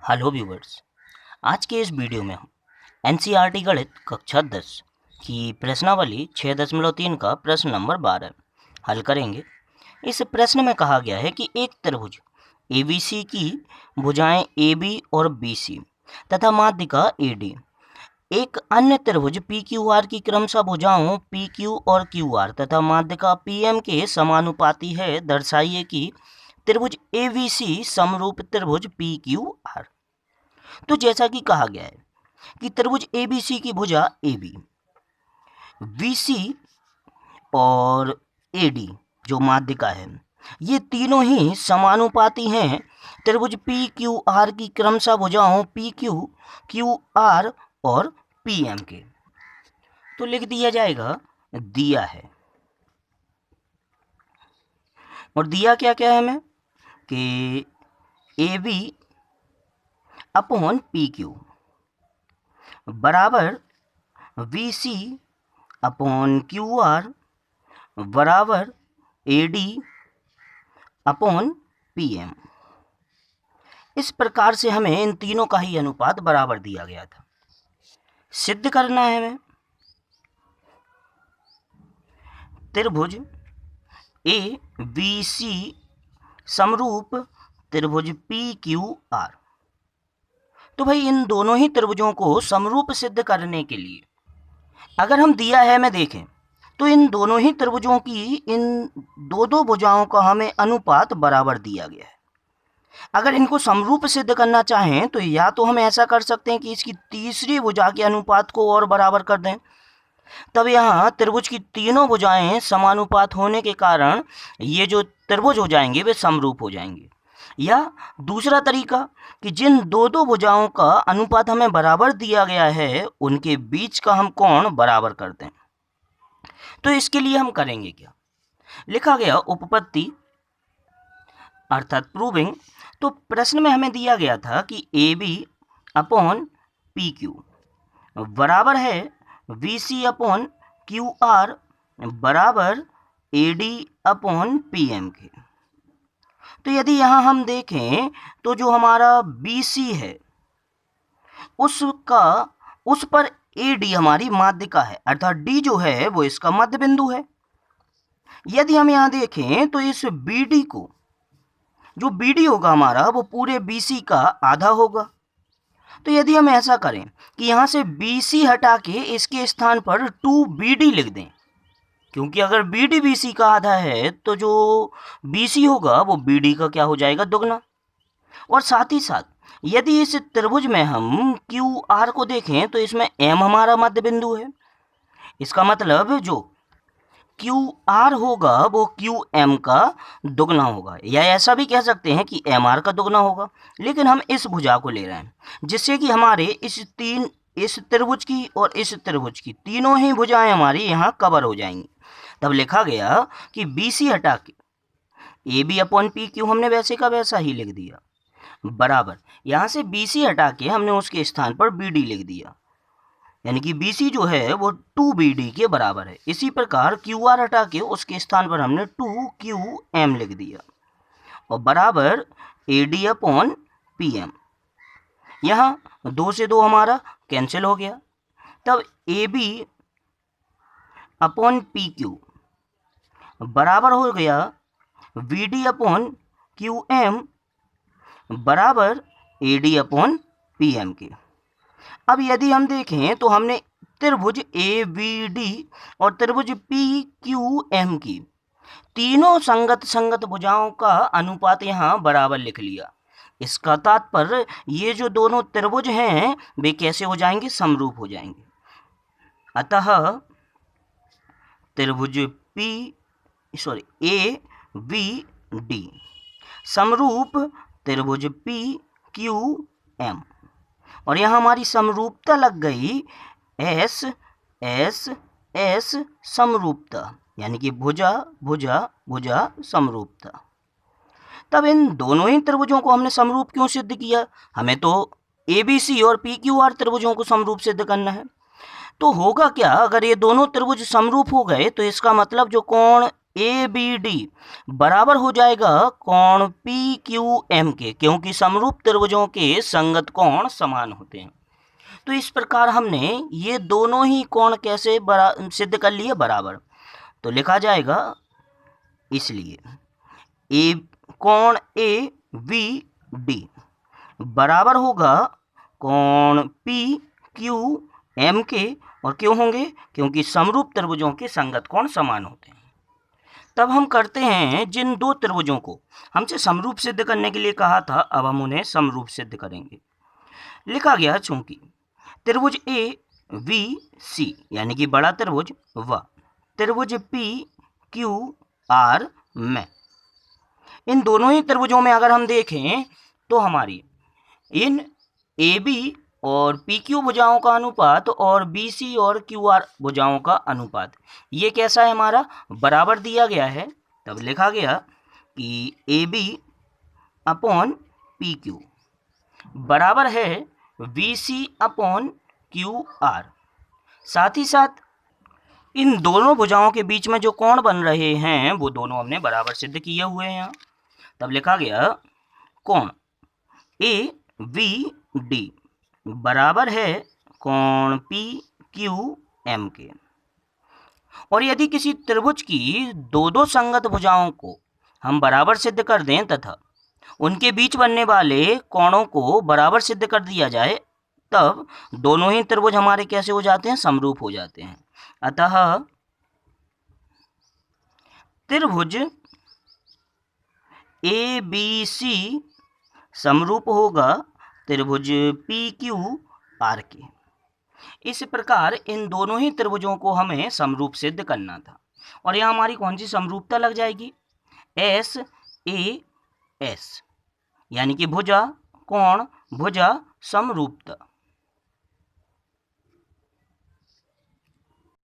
Hello viewers. आज के इस वीडियो में हम एनसीईआरटी गणित कक्षा 10 की प्रश्नावली 6.3 का प्रश्न नंबर 12 हल करेंगे। इस प्रश्न में कहा गया है कि एक त्रिभुज एबीसी की भुजाएं AB और BC तथा माध्यिका AD एक अन्य त्रिभुज PQR की क्रमशः भुजाओं PQ और QR तथा माध्यिका PM के समानुपाती है। दर्शाइए कि त्रिभुज ABC समरूप त्रिभुज PQR। तो जैसा कि कहा गया है कि त्रिभुज ABC की भुजा AB, BC और AD जो माध्यिका है, ये तीनों ही समानुपाती हैं त्रिभुज PQR की क्रमशः भुजाओं PQ, QR और PM के। तो लिख दिया जाएगा दिया है, और दिया क्या क्या है हमें कि AB अपॉन PQ बराबर VC अपॉन QR बराबर AD अपॉन PM। इस प्रकार से हमें इन तीनों का ही अनुपात बराबर दिया गया था। सिद्ध करना है हमें त्रिभुज ABC समरूप त्रिभुज PQR। तो भाई इन दोनों ही त्रिभुजों को समरूप सिद्ध करने के लिए अगर हम दिया है में देखें तो इन दोनों ही त्रिभुजों की इन दो भुजाओं का हमें अनुपात बराबर दिया गया है। अगर इनको समरूप सिद्ध करना चाहें तो या तो हम ऐसा कर सकते हैं कि इसकी तीसरी भुजा के अनुपात को और बराबर कर दें, तब यहाँ त्रिभुज की तीनों भुजाएं समानुपात होने के कारण ये जो त्रिभुज हो जाएंगे वे समरूप हो जाएंगे। या दूसरा तरीका कि जिन दो भुजाओं का अनुपात हमें बराबर दिया गया है उनके बीच का हम कोण बराबर कर दें। तो इसके लिए हम करेंगे क्या, लिखा गया उपपत्ति अर्थात प्रूविंग। तो प्रश्न में हमें दिया गया था कि AB अपॉन PQ बराबर है VC अपॉन QR बराबर AD अपॉन PM के। तो यदि यहाँ हम देखें तो जो हमारा BC है उस पर AD हमारी माध्यिका है, अर्थात D जो है वो इसका मध्य बिंदु है। यदि हम यहाँ देखें तो इस BD को, जो BD होगा हमारा वो पूरे BC का आधा होगा। तो यदि हम ऐसा करें कि यहाँ से BC हटा के इसके स्थान पर 2BD लिख दें, क्योंकि अगर BD BC का आधा है तो जो BC होगा वो BD का क्या हो जाएगा, दुगना। और साथ ही साथ यदि इस त्रिभुज में हम QR को देखें तो इसमें M हमारा मध्य बिंदु है। इसका मतलब जो QR होगा वो QM का दुगना होगा, या ऐसा भी कह सकते हैं कि MR का दुगना होगा। लेकिन हम इस भुजा को ले रहे हैं जिससे कि हमारे इस त्रिभुज की और इस त्रिभुज की तीनों ही भुजाएं हमारी यहाँ कवर हो जाएंगी। तब लिखा गया कि BC हटा के AB अपॉन PQ हमने वैसे का वैसा ही लिख दिया, बराबर यहाँ से BC हटा के हमने उसके स्थान पर BD लिख दिया, यानी कि BC जो है वो 2BD के बराबर है। इसी प्रकार QR हटा के उसके स्थान पर हमने 2QM लिख दिया और बराबर AD अपॉन PM। यहाँ 2 से 2 हमारा कैंसिल हो गया। तब AB अपॉन PQ बराबर हो गया VD अपॉन QM बराबर AD अपॉन PM के। अब यदि हम देखें तो हमने त्रिभुज ABD और त्रिभुज PQM की तीनों संगत भुजाओं का अनुपात यहाँ बराबर लिख लिया। इसका तात्पर्य ये जो दोनों त्रिभुज हैं वे कैसे हो जाएंगे, समरूप हो जाएंगे। अतः त्रिभुज ABD समरूप त्रिभुज PQM। और यहाँ हमारी समरूपता लग गई S S S समरूपता, यानी कि भुजा भुजा भुजा समरूपता। तब इन दोनों ही त्रिभुजों को हमने समरूप क्यों सिद्ध किया, हमें तो ABC और PQR त्रिभुजों को समरूप सिद्ध करना है। तो होगा क्या, अगर ये दोनों त्रिभुज समरूप हो गए तो इसका मतलब जो कोण ए बी डी बराबर हो जाएगा कोण पी क्यू एम के, क्योंकि समरूप त्रिभुजों के संगत कोण समान होते हैं। तो इस प्रकार हमने ये दोनों ही कोण कैसे सिद्ध कर लिए बराबर। तो लिखा जाएगा इसलिए ए कोण ए बी डी बराबर होगा कोण पी क्यू एम के, और क्यों होंगे, क्योंकि समरूप त्रिभुजों के संगत कोण समान होते हैं। तब हम करते हैं जिन दो त्रिभुजों को हमसे समरूप सिद्ध करने के लिए कहा था, अब हम उन्हें समरूप सिद्ध करेंगे। लिखा गया चूंकि त्रिभुज ए वी सी यानी कि बड़ा त्रिभुज व त्रिभुज पी क्यू आर में, इन दोनों ही त्रिभुजों में अगर हम देखें तो हमारी इन ए बी और पी क्यू भुजाओं का अनुपात और बी सी और क्यू आर भुजाओं का अनुपात ये कैसा है, हमारा बराबर दिया गया है। तब लिखा गया कि A B upon P Q बराबर है V C upon Q R. साथ ही साथ इन दोनों भुजाओं के बीच में जो कोण बन रहे हैं वो दोनों हमने बराबर सिद्ध किए हुए हैं यहाँ। तब लिखा गया कोण ए वी डी बराबर है कोण पी क्यू एम के। और यदि किसी त्रिभुज की दो दो संगत भुजाओं को हम बराबर सिद्ध कर दें तथा उनके बीच बनने वाले कोणों को बराबर सिद्ध कर दिया जाए, तब दोनों ही त्रिभुज हमारे कैसे हो जाते हैं, समरूप हो जाते हैं। अतः त्रिभुज ए बी सी समरूप होगा त्रिभुज पी क्यू आर के। इस प्रकार इन दोनों ही त्रिभुजों को हमें समरूप सिद्ध करना था। और यहाँ हमारी कौन सी समरूपता लग जाएगी, एस ए एस यानी कि भुजा कोण भुजा समरूपता।